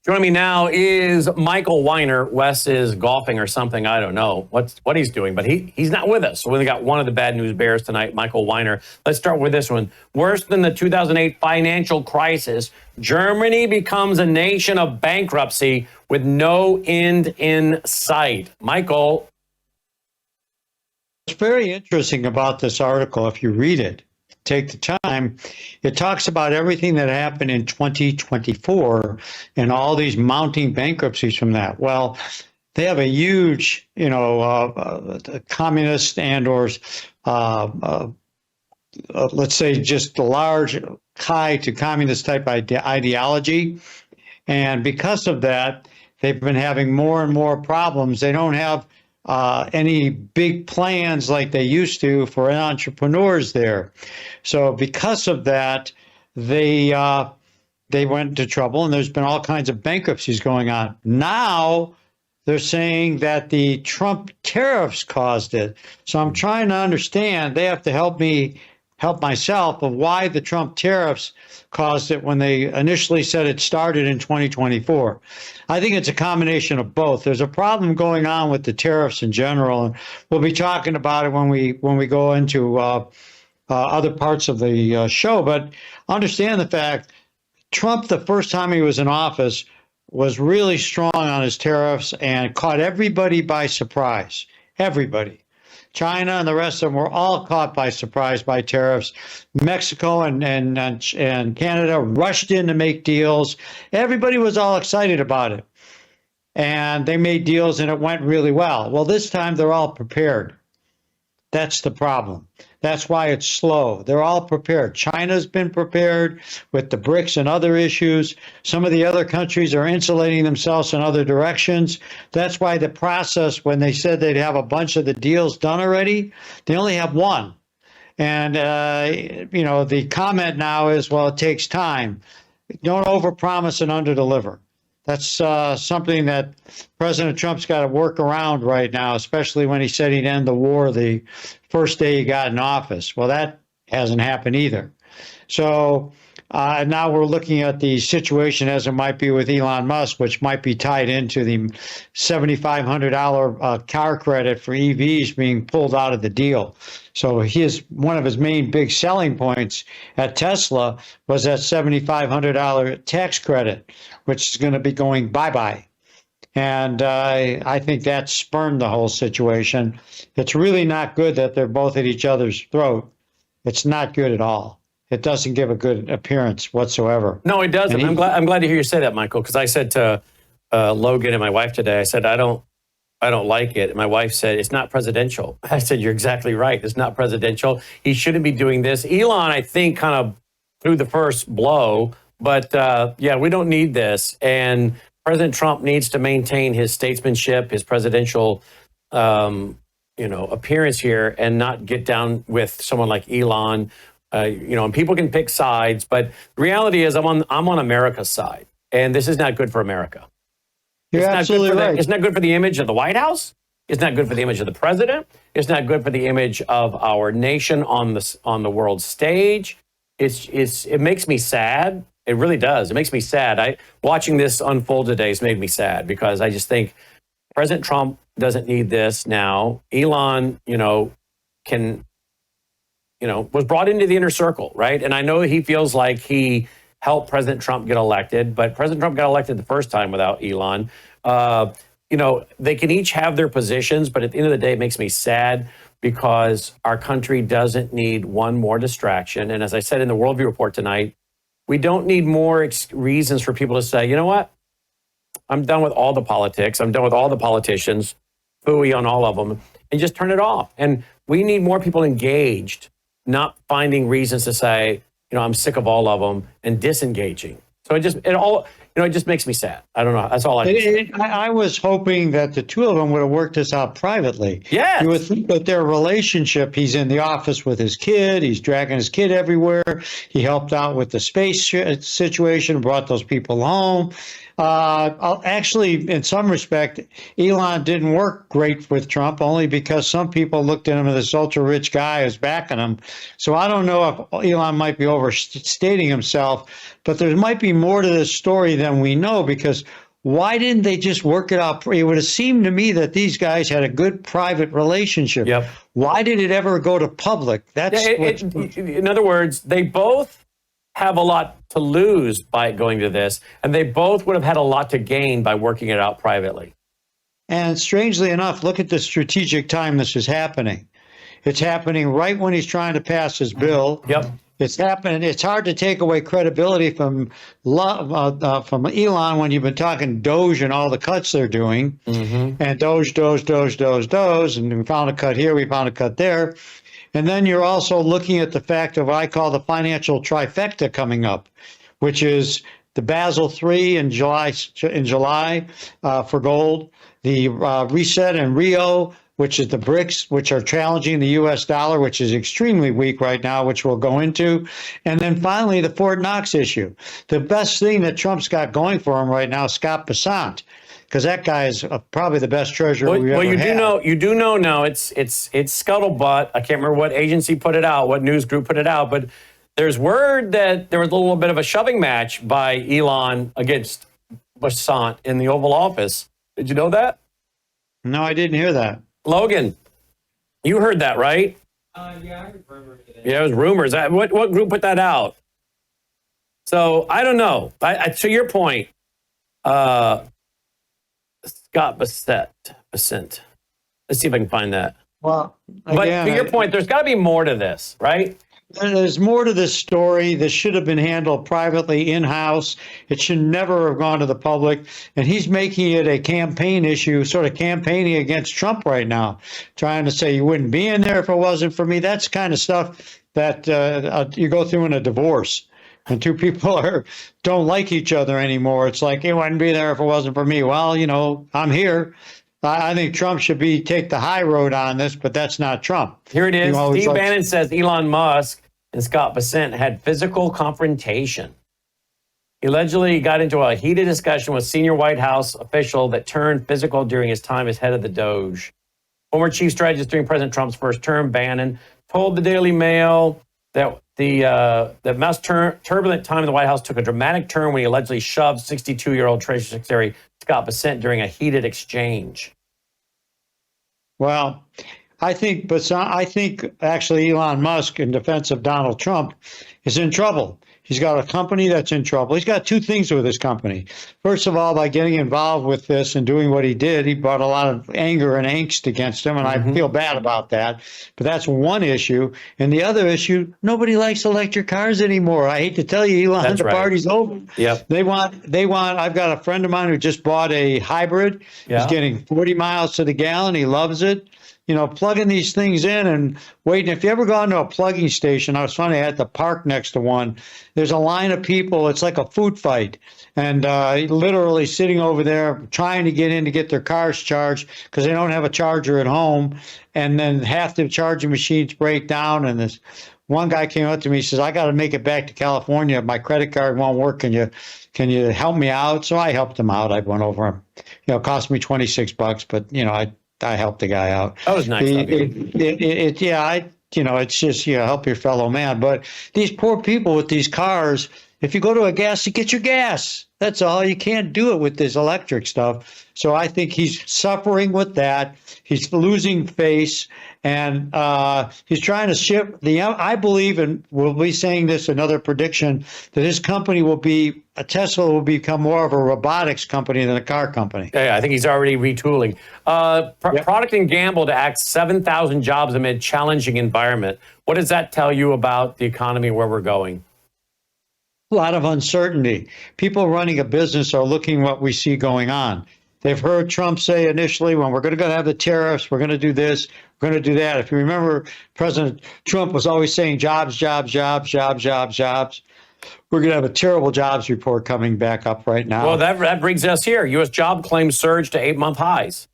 Joining me now is Michael Weiner. Wes is golfing or something. I don't know what he's doing, but he's not with us. So we got one of the bad news bears tonight, Michael Weiner. Let's start with this one. Worse than the 2008 financial crisis, Germany becomes a nation of bankruptcy with no end in sight. Michael. What's very interesting about this article, if you read it, take the time, it talks about everything that happened in 2024 and all these mounting bankruptcies from that. Well, they have a huge, communist and or let's say just a large tie to communist type ideology. And because of that, they've been having more and more problems. They don't have any big plans like they used to for entrepreneurs there. So because of that, they went into trouble, and there's been all kinds of bankruptcies going on. Now they're saying that the Trump tariffs caused it. So I'm trying to understand. They have to help myself of why the Trump tariffs caused it when they initially said it started in 2024. I think it's a combination of both. There's a problem going on with the tariffs in general, and we'll be talking about it when we go into other parts of the show. But understand the fact, Trump, the first time he was in office, was really strong on his tariffs and caught everybody by surprise. Everybody. China and the rest of them were all caught by surprise by tariffs. Mexico and Canada rushed in to make deals. Everybody was all excited about it. And they made deals and it went really well. Well, this time they're all prepared. That's the problem. That's why it's slow. They're all prepared. China's been prepared with the BRICS and other issues. Some of the other countries are insulating themselves in other directions. That's why the process, when they said they'd have a bunch of the deals done already, they only have one. And, the comment now is, well, it takes time. Don't overpromise and underdeliver. That's something that President Trump's got to work around right now, especially when he said he'd end the war the first day he got in office. Well, that hasn't happened either. So now we're looking at the situation as it might be with Elon Musk, which might be tied into the $7,500 car credit for EVs being pulled out of the deal. So one of his main big selling points at Tesla was that $7,500 tax credit, which is going to be going bye-bye. And I think that spurned the whole situation. It's really not good that they're both at each other's throat. It's not good at all. It doesn't give a good appearance whatsoever. No, it doesn't. I'm glad to hear you say that, Michael, because I said to Logan and my wife today, I said, I don't like it. And my wife said, it's not presidential. I said, you're exactly right. It's not presidential. He shouldn't be doing this. Elon, I think, kind of threw the first blow. But we don't need this. And President Trump needs to maintain his statesmanship, his presidential appearance here, and not get down with someone like Elon. And people can pick sides, but the reality is I'm on America's side, and this is not good for America. You're absolutely right. It's not good for the image of the White House. It's not good for the image of the president. It's not good for the image of our nation on the world stage. It makes me sad. It really does. It makes me sad. Watching this unfold today has made me sad because I just think President Trump doesn't need this now. Elon, was brought into the inner circle, right? And I know he feels like he helped President Trump get elected, but President Trump got elected the first time without Elon. They can each have their positions, but at the end of the day, it makes me sad because our country doesn't need one more distraction. And as I said in the Worldview Report tonight, we don't need more reasons for people to say, you know what? I'm done with all the politics. I'm done with all the politicians, phooey on all of them, and just turn it off. And we need more people engaged, not finding reasons to say, I'm sick of all of them and disengaging. So it just makes me sad. I don't know. That's all I was hoping that the two of them would have worked this out privately. Yes. You would think that their relationship, he's in the office with his kid. He's dragging his kid everywhere. He helped out with the space situation, brought those people home. Actually, in some respect, Elon didn't work great with Trump only because some people looked at him as this ultra-rich guy who's backing him. So I don't know if Elon might be overstating himself, but there might be be more to this story than we know, because why didn't they just work it out? It would have seemed to me that these guys had a good private relationship. Yep. Why did it ever go to public? That's In other words, they both have a lot to lose by going to this, and they both would have had a lot to gain by working it out privately. and strangely enough, look at the strategic time this is happening. It's happening right when he's trying to pass his bill. Yep. It's happening. It's hard to take away credibility from Elon when you've been talking Doge and all the cuts they're doing, and Doge, and we found a cut here, we found a cut there, and then you're also looking at the fact of what I call the financial trifecta coming up, which is the Basel III in July for gold, the reset in Rio, which is the BRICS, which are challenging the U.S. dollar, which is extremely weak right now, which we'll go into. And then finally, the Fort Knox issue. The best thing that Trump's got going for him right now is Scott Bessent, because that guy is probably the best treasurer we've ever had. You do know now it's scuttlebutt. I can't remember what agency put it out, what news group put it out, but there's word that there was a little bit of a shoving match by Elon against Bessent in the Oval Office. Did you know that? No, I didn't hear that. Logan, you heard that, right? Yeah, I heard rumors today. Yeah, it was rumors. What group put that out? So I don't know. To your point, Scott Bessent. Let's see if I can find that. Well, But again, to your point, there's got to be more to this, right? there's more to this story. This should have been handled privately in-house. It should never have gone to the public. And he's making it a campaign issue, sort of campaigning against Trump right now, trying to say you wouldn't be in there if it wasn't for me. That's kind of stuff that you go through in a divorce. And two people don't like each other anymore. It's like, he wouldn't be there if it wasn't for me. Well, I'm here. I think Trump should take the high road on this, but that's not Trump. Here it is. Steve Bannon says Elon Musk and Scott Bessent had physical confrontation. He allegedly got into a heated discussion with senior White House official that turned physical during his time as head of the Doge. Former chief strategist during President Trump's first term, Bannon told the Daily Mail that the most turbulent time in the White House took a dramatic turn when he allegedly shoved 62-year-old Treasury Secretary Scott Bessent during a heated exchange. Well, I think actually Elon Musk, in defense of Donald Trump, is in trouble. He's got a company that's in trouble. He's got two things with his company. First of all, by getting involved with this and doing what he did, he brought a lot of anger and angst against him, and I feel bad about that. But that's one issue. And the other issue, nobody likes electric cars anymore. I hate to tell you, Elon, the party's over. Yep. They want, I've got a friend of mine who just bought a hybrid. Yeah. He's getting 40 miles to the gallon. He loves it. Plugging these things in and waiting. If you ever gone to a plugging station, I was funny, I had to park next to one. There's a line of people. It's like a food fight. And literally sitting over there trying to get in to get their cars charged because they don't have a charger at home. And then half the charging machines break down. And this one guy came up to me, he says, I got to make it back to California. My credit card won't work. Can you help me out? So I helped him out. I went over him. It cost me $26, but, I helped the guy out. That was nice of you. It's just, help your fellow man. But these poor people with these cars, if you go to a gas, you get your gas. That's all. You can't do it with this electric stuff. So I think he's suffering with that. He's losing face, and he's trying to shift I believe, and we'll be saying this, another prediction, that his company Tesla will become more of a robotics company than a car company. Yeah, I think he's already retooling. Procter & Gamble to act 7,000 jobs amid challenging environment. What does that tell you about the economy, where we're going? A lot of uncertainty. People running a business are looking what we see going on. They've heard Trump say initially, when we're going to have the tariffs, we're going to do this, we're going to do that. If you remember, President Trump was always saying jobs, jobs, jobs, jobs, jobs, jobs. We're going to have a terrible jobs report coming back up right now. Well, that brings us here. U.S. job claims surged to 8-month highs.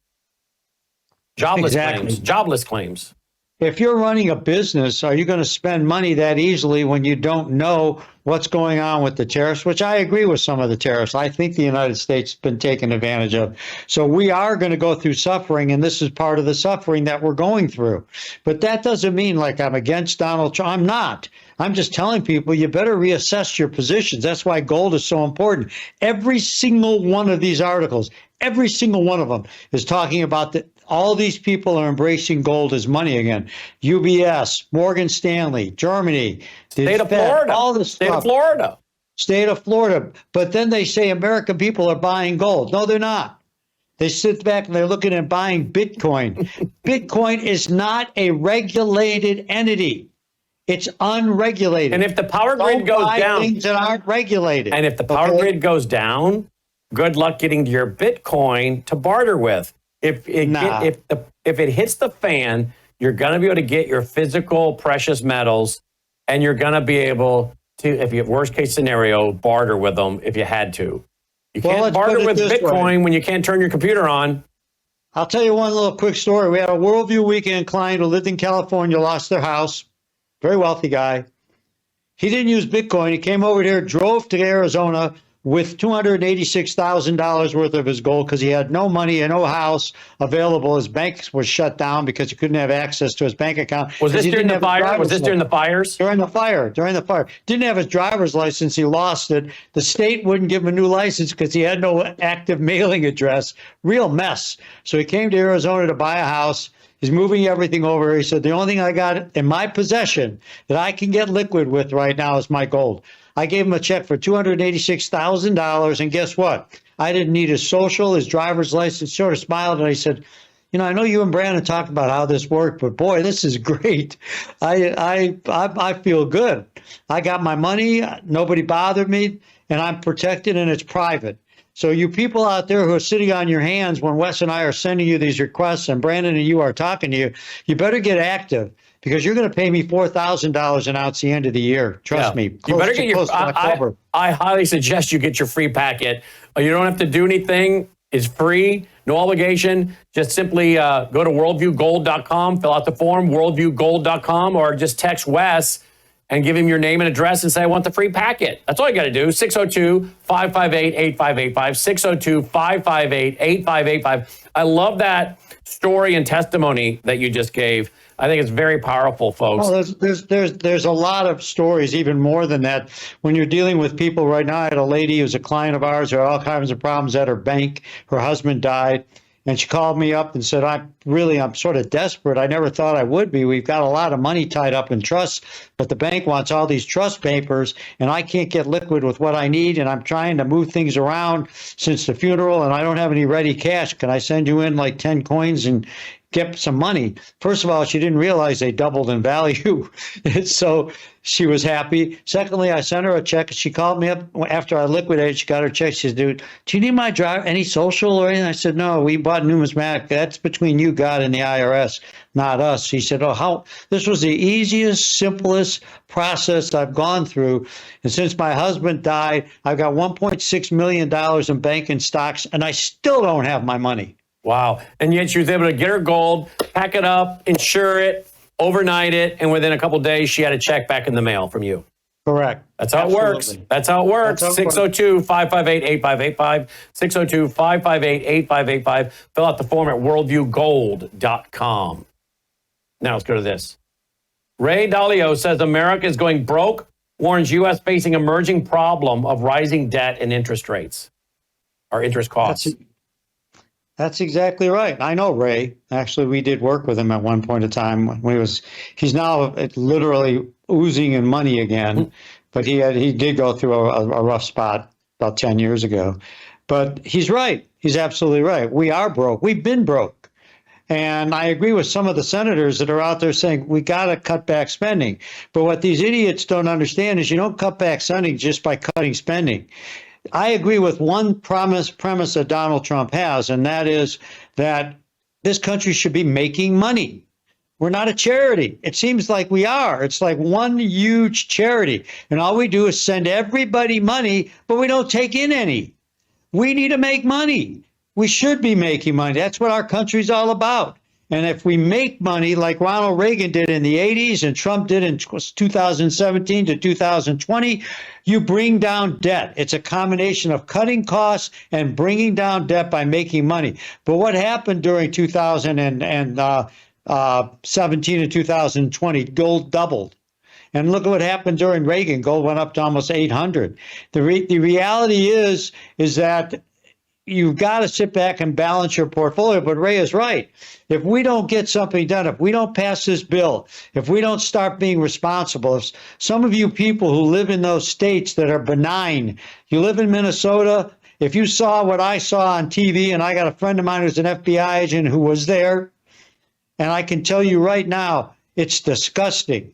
Jobless claims. if you're running a business, are you going to spend money that easily when you don't know what's going on with the tariffs? Which I agree with some of the tariffs. I think the United States has been taken advantage of. So we are going to go through suffering, and this is part of the suffering that we're going through. But that doesn't mean like I'm against Donald Trump. I'm not. I'm just telling people you better reassess your positions. That's why gold is so important. Every single one of these articles, every single one of them is talking about that. All these people are embracing gold as money again. UBS, Morgan Stanley, Germany, State of Fed, Florida. all this State stuff. of Florida. State of Florida. But then they say American people are buying gold. No, they're not. They sit back and they're looking at buying Bitcoin. Bitcoin is not a regulated entity. It's unregulated. And if the power grid Don't goes buy down, things that aren't regulated. and if the power Okay? grid goes down, good luck getting to your Bitcoin to barter with. If it Nah. if it hits the fan, you're going to be able to get your physical precious metals, and you're going to be able to, if you have worst case scenario, barter with them if you had to. You Well, can't let's barter put it with this Bitcoin way. when you can't turn your computer on. I'll tell you one little quick story. We had a Worldview Weekend client who lived in California, lost their house. Very wealthy guy. He didn't use Bitcoin. He came over here, drove to Arizona with $286,000 worth of his gold because he had no money and no house available. His bank was shut down because he couldn't have access to his bank account. Was this 'cause he during didn't the have a fire? Was this driver's during the license. fires? During the fire. Didn't have his driver's license. He lost it. The state wouldn't give him a new license because he had no active mailing address. Real mess. So he came to Arizona to buy a house. He's moving everything over. He said, the only thing I got in my possession that I can get liquid with right now is my gold. I gave him a check for $286,000. And guess what? I didn't need his social, his driver's license. Sort of smiled and I said, you know, I know you and Brandon talked about how this worked, but boy, this is great. I feel good. I got my money. Nobody bothered me, and I'm protected, and it's private. So you people out there who are sitting on your hands when Wes and I are sending you these requests and Brandon and you are talking to you, you better get active because you're going to pay me $4,000 an ounce the end of the year. Trust me. You better get your. Close to October. I highly suggest you get your free packet. You don't have to do anything. It's free, no obligation. Just simply go to worldviewgold.com, fill out the form, worldviewgold.com, or just text Wes and give him your name and address and say, I want the free packet. That's all you got to do. 602-558-8585, 602-558-8585. I love that story and testimony that you just gave. I think it's very powerful, folks. Well, there's a lot of stories, even more than that. When you're dealing with people right now, I had a lady who's a client of ours who had all kinds of problems at her bank. Her husband died, and she called me up and said, I'm sort of desperate. I never thought I would be. We've got a lot of money tied up in trusts, but the bank wants all these trust papers, and I can't get liquid with what I need, and I'm trying to move things around since the funeral, and I don't have any ready cash. Can I send you in like 10 coins and get some money? First of all, she didn't realize they doubled in value. So she was happy. Secondly, I sent her a check. She called me up after I liquidated. She got her check. She said, dude, do you need my driver, any social or anything? I said, no, we bought numismatic. That's between you, God, and the IRS, not us. She said, this was the easiest, simplest process I've gone through. And since my husband died, I've got $1.6 million in bank and stocks, and I still don't have my money. Wow. And yet she was able to get her gold, pack it up, insure it, overnight it, and within a couple of days, she had a check back in the mail from you. Correct. That's how it works. Absolutely. That's how it works. That's how it 602-558-8585, 602-558-8585. Fill out the form at worldviewgold.com. Now let's go to this. Ray Dalio says America is going broke, warns U.S. facing emerging problem of rising debt and interest rates, or interest costs. That's exactly right. I know Ray. Actually, we did work with him at one point in time when he's now literally oozing in money again, but he did go through a rough spot about 10 years ago. But he's right. He's absolutely right. We are broke. We've been broke. And I agree with some of the senators that are out there saying we got to cut back spending. But what these idiots don't understand is you don't cut back spending just by cutting spending. I agree with one premise that Donald Trump has, and that is that this country should be making money. We're not a charity. It seems like we are. It's like one huge charity, and all we do is send everybody money, but we don't take in any. We need to make money. We should be making money. That's what our country's all about. And if we make money like Ronald Reagan did in the 80s and Trump did in 2017 to 2020, you bring down debt. It's a combination of cutting costs and bringing down debt by making money. But what happened during 2017 and 2020? Gold doubled. And look at what happened during Reagan. Gold went up to almost 800. The reality is that you've got to sit back and balance your portfolio. But Ray is right. If we don't get something done, if we don't pass this bill, if we don't start being responsible, if some of you people who live in those states that are benign, you live in Minnesota, if you saw what I saw on TV, and I got a friend of mine who's an FBI agent who was there, and I can tell you right now, it's disgusting.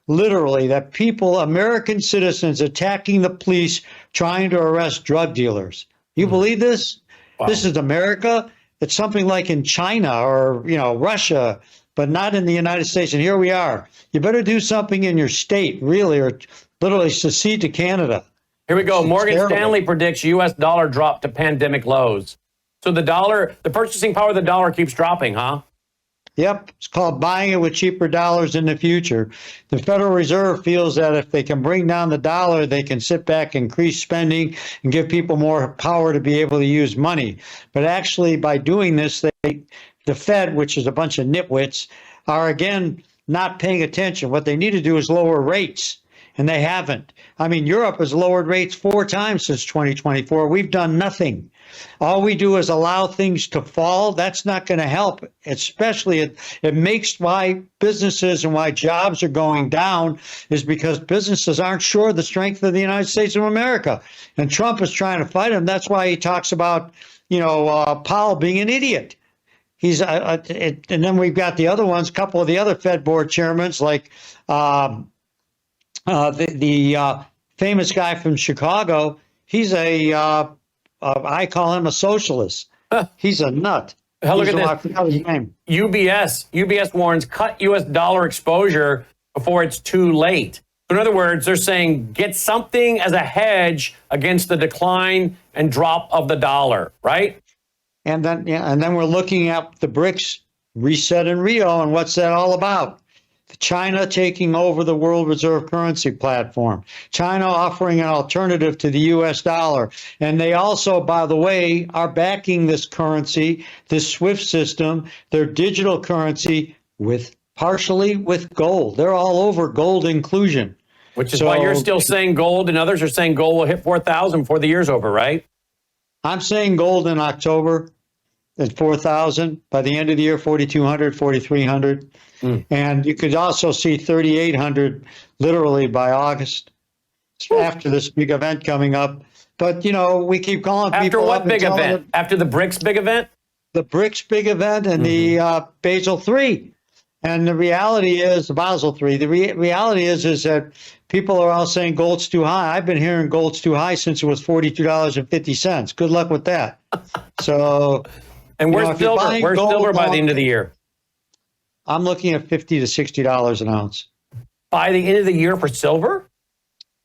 Literally, that people, American citizens, attacking the police, trying to arrest drug dealers. You believe this? Wow. This is America. It's something like in China or, Russia, but not in the United States. And here we are. You better do something in your state, really, or literally secede to Canada. Here we go. It's Morgan terrible. Stanley predicts U.S. dollar drop to pandemic lows. So the purchasing power of the dollar keeps dropping, huh? Yep, it's called buying it with cheaper dollars in the future. The Federal Reserve feels that if they can bring down the dollar, they can sit back, increase spending, and give people more power to be able to use money. But actually, by doing this, the Fed, which is a bunch of nitwits, are again not paying attention. What they need to do is lower rates, and they haven't. I mean, Europe has lowered rates 4 times since 2024. We've done nothing. All we do is allow things to fall. That's not going to help, especially it makes why businesses and why jobs are going down is because businesses aren't sure of the strength of the United States of America. And Trump is trying to fight him. That's why he talks about, Powell being an idiot. And then we've got the other ones, a couple of the other Fed board chairmen, like the famous guy from Chicago. He's I call him a socialist. He's a nut. Look at I this. forgot his name. UBS warns cut U.S. dollar exposure before it's too late. In other words, they're saying get something as a hedge against the decline and drop of the dollar, right? And then we're looking at the BRICS reset in Rio, and what's that all about? China taking over the world reserve currency platform. China offering an alternative to the U.S. dollar. And they also, by the way, are backing this currency, this SWIFT system, their digital currency, partially with gold. They're all over gold inclusion. Which is why you're still saying gold, and others are saying gold will hit 4,000 before the year's over, right? I'm saying gold in October at 4,000. By the end of the year, 4,200, 4,300. And you could also see 3,800 literally by August after this big event coming up. But, we keep calling After people. what big event? After the BRICS big event? The BRICS big event and the Basel III. And the reality is, the Basel III, the reality is that people are all saying gold's too high. I've been hearing gold's too high since it was $42.50. Good luck with that. So. And where's silver? Where's silver by the end of the year? I'm looking at $50 to $60 an ounce. By the end of the year for silver?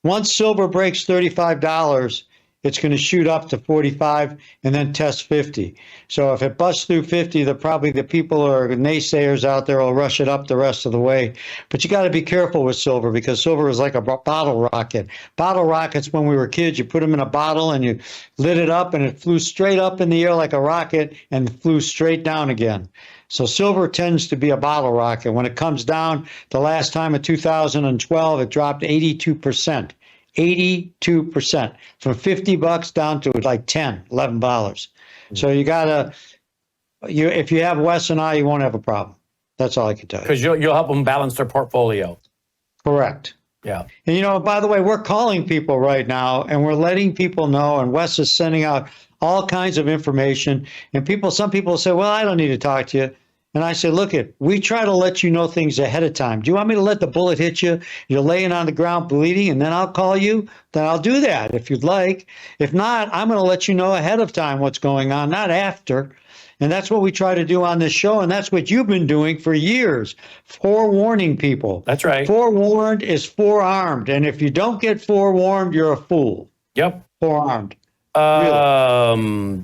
Once silver breaks $35, it's going to shoot up to 45 and then test 50. So if it busts through 50, the people or naysayers out there will rush it up the rest of the way. But you got to be careful with silver because silver is like a bottle rocket. Bottle rockets, when we were kids, you put them in a bottle and you lit it up and it flew straight up in the air like a rocket and flew straight down again. So silver tends to be a bottle rocket. When it comes down, the last time in 2012, it dropped 82%. 82% from $50 down to like $11. So if you have Wes and I, you won't have a problem. That's all I can tell you. Because you'll help them balance their portfolio. Correct. Yeah. And by the way, we're calling people right now and we're letting people know, and Wes is sending out all kinds of information. And some people say, well, I don't need to talk to you. And I say, look, we try to let you know things ahead of time. Do you want me to let the bullet hit you? You're laying on the ground bleeding, and then I'll call you? Then I'll do that if you'd like. If not, I'm going to let you know ahead of time what's going on, not after. And that's what we try to do on this show, and that's what you've been doing for years, forewarning people. That's right. Forewarned is forearmed, and if you don't get forewarned, you're a fool. Yep. Forearmed. Really.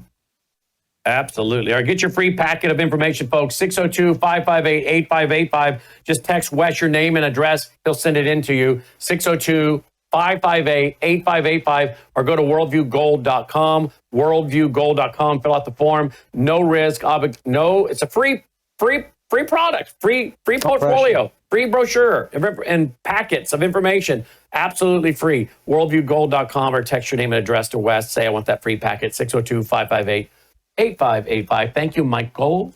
Absolutely. All right, get your free packet of information, folks. 602-558-8585. Just text Wes your name and address. He'll send it in to you. 602-558-8585 or go to worldviewgold.com. Worldviewgold.com. Fill out the form. No risk. No, it's a free product, free portfolio, free brochure, and packets of information. Absolutely free. Worldviewgold.com or text your name and address to Wes. Say, I want that free packet. 602-558-8585. Thank you, Michael.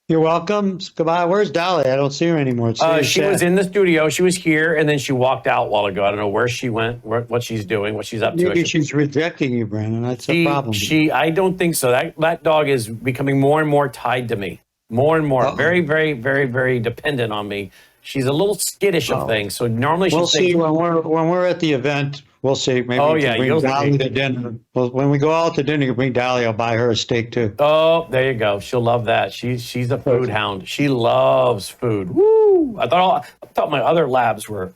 You're welcome. Goodbye. Where's Dolly? I don't see her anymore. She was in the studio. She was here, and then she walked out a while ago. I don't know where she went, what she's doing, what she's up to. Maybe she's rejecting you, Brandon. That's the problem. I don't think so. That dog is becoming more and more tied to me. More and more. Very, very, very, very dependent on me. She's a little skittish of things. So normally we'll see when we're at the event. We'll see. Maybe we can bring Dolly to dinner. Well, when we go out to dinner, you bring Dolly. I'll buy her a steak too. Oh, there you go. She'll love that. She's a food hound. She loves food. Woo! I thought my other labs were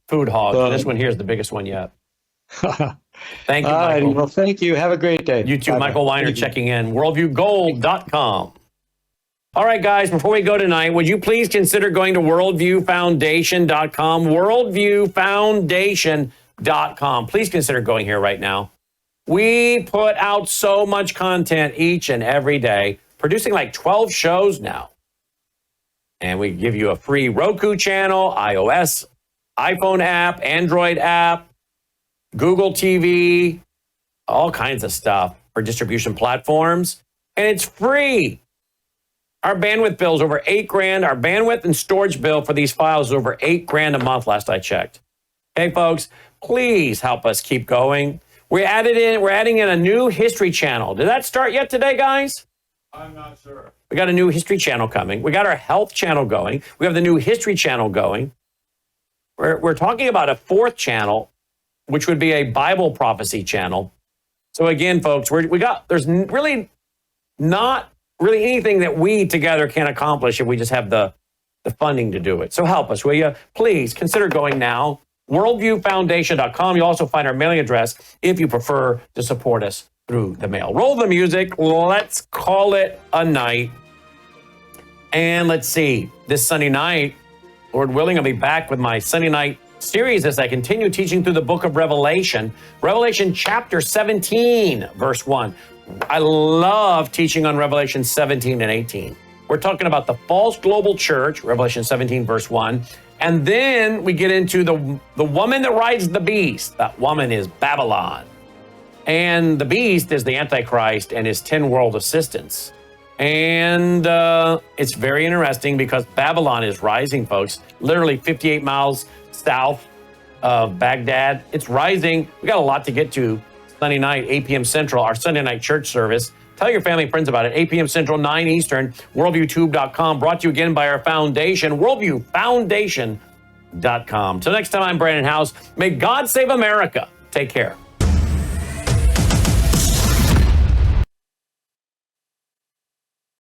food hogs. This one here is the biggest one yet. Thank you, Michael. Well, thank you. Have a great day. You too, Bye-bye. Michael Weiner checking in. Worldviewgold.com. All right, guys, before we go tonight, would you please consider going to worldviewfoundation.com, worldviewfoundation.com. Please consider going here right now. We put out so much content each and every day, producing like 12 shows now. And we give you a free Roku channel, iOS, iPhone app, Android app, Google TV, all kinds of stuff for distribution platforms. And it's free. Our bandwidth bill is over $8,000. Our bandwidth and storage bill for these files is over $8,000 a month last I checked. Hey, folks, please help us keep going. We're adding in a new history channel. Did that start yet today, guys? I'm not sure. We got a new history channel coming. We got our health channel going. We have the new history channel going. We're talking about a fourth channel, which would be a Bible prophecy channel. So again, folks, there's really not really anything that we together can accomplish if we just have the funding to do it. So help us, will you? Please consider going now. Worldviewfoundation.com. You'll also find our mailing address if you prefer to support us through the mail. Roll the music. Let's call it a night. And let's see, this Sunday night, Lord willing, I'll be back with my Sunday night series as I continue teaching through the book of Revelation. Revelation chapter 17, verse 1. I love teaching on Revelation 17 and 18. We're talking about the false global church, Revelation 17, verse 1. And then we get into the woman that rides the beast. That woman is Babylon. And the beast is the Antichrist and his 10 world assistants. And it's very interesting because Babylon is rising, folks. Literally 58 miles south of Baghdad. It's rising. We got a lot to get to. Sunday night, 8 p.m. Central, our Sunday night church service. Tell your family and friends about it. 8 p.m. Central, 9 Eastern, worldviewtube.com. Brought to you again by our foundation, worldviewfoundation.com. Till next time, I'm Brandon House. May God save America. Take care.